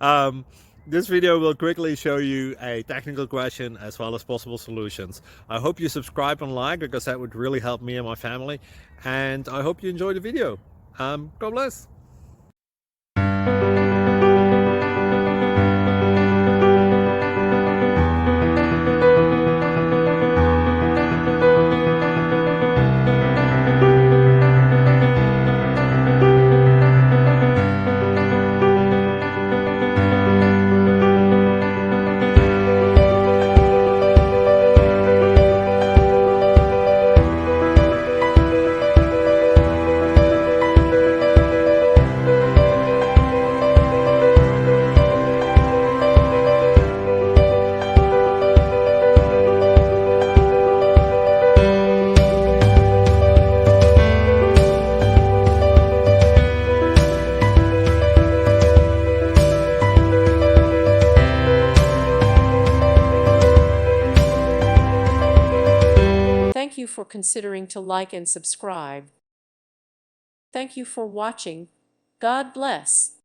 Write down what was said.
um, this video will quickly show you a technical question as well as possible solutions. I hope you subscribe and like, because that would really help me and my family. And I hope you enjoy the video. God bless. Thank you for considering to like and subscribe. Thank you for watching. God bless.